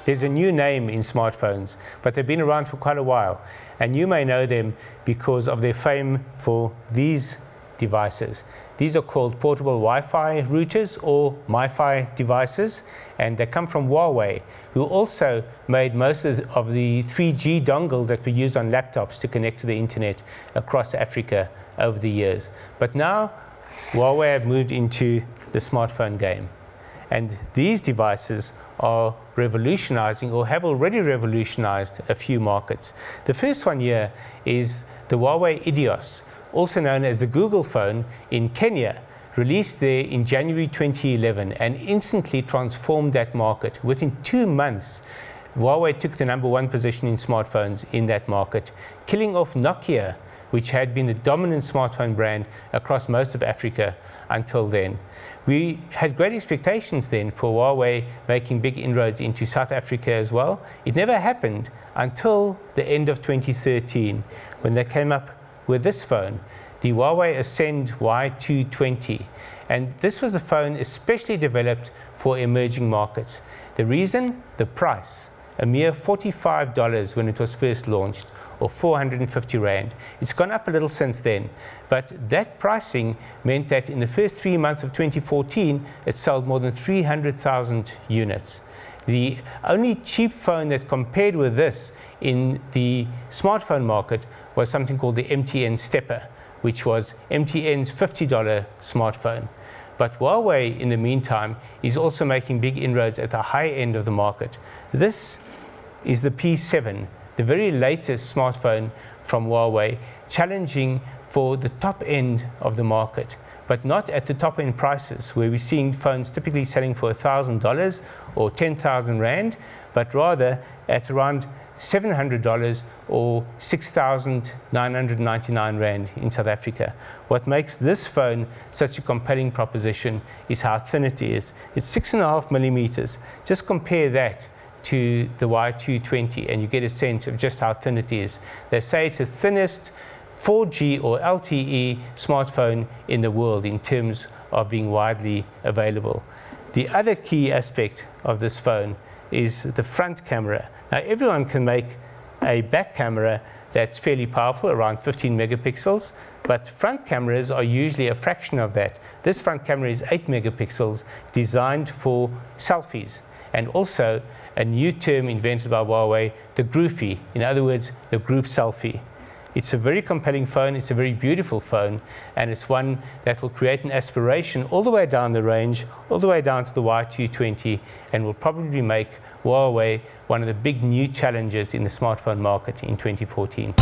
There's a new name in smartphones, but they've been around for quite a while. And you may know them because of their fame for these devices. These are called portable Wi-Fi routers or MiFi devices, and they come from Huawei, who also made most of the 3G dongles that were used on laptops to connect to the internet across Africa over the years. But now, Huawei have moved into the smartphone game. And these devices are revolutionizing or have already revolutionized a few markets. The first one here is the Huawei Ideos, also known as the Google phone in Kenya, released there in January 2011 and instantly transformed that market. Within 2 months, Huawei took the #1 position in smartphones in that market, killing off Nokia, which had been the dominant smartphone brand across most of Africa until then. We had great expectations then for Huawei making big inroads into South Africa as well. It never happened until the end of 2013, when they came up with this phone, the Huawei Ascend Y220. And this was a phone especially developed for emerging markets. The reason? The price. A mere $45 when it was first launched, or 450 Rand. It's gone up a little since then, but that pricing meant that in the first 3 months of 2014, it sold more than 300,000 units. The only cheap phone that compared with this in the smartphone market was something called the MTN Stepper, which was MTN's $50 smartphone. But Huawei, in the meantime, is also making big inroads at the high end of the market. This is the P7, the very latest smartphone from Huawei, challenging for the top end of the market, but not at the top end prices, where we're seeing phones typically selling for $1,000 or 10,000 Rand, but rather at around $700 or 6,999 Rand in South Africa. What makes this phone such a compelling proposition is how thin it is. It's 6.5 millimeters. Just compare that to the Y220 and you get a sense of just how thin it is. They say it's the thinnest 4G or LTE smartphone in the world in terms of being widely available. The other key aspect of this phone is the front camera. Now, everyone can make a back camera that's fairly powerful, around 15 megapixels, but front cameras are usually a fraction of that. This front camera is 8 megapixels, designed for selfies, and also a new term invented by Huawei, the groupie, in other words, the group selfie. It's a very compelling phone, it's a very beautiful phone, and it's one that will create an aspiration all the way down the range, all the way down to the Y220, and will probably make Huawei one of the big new challenges in the smartphone market in 2014.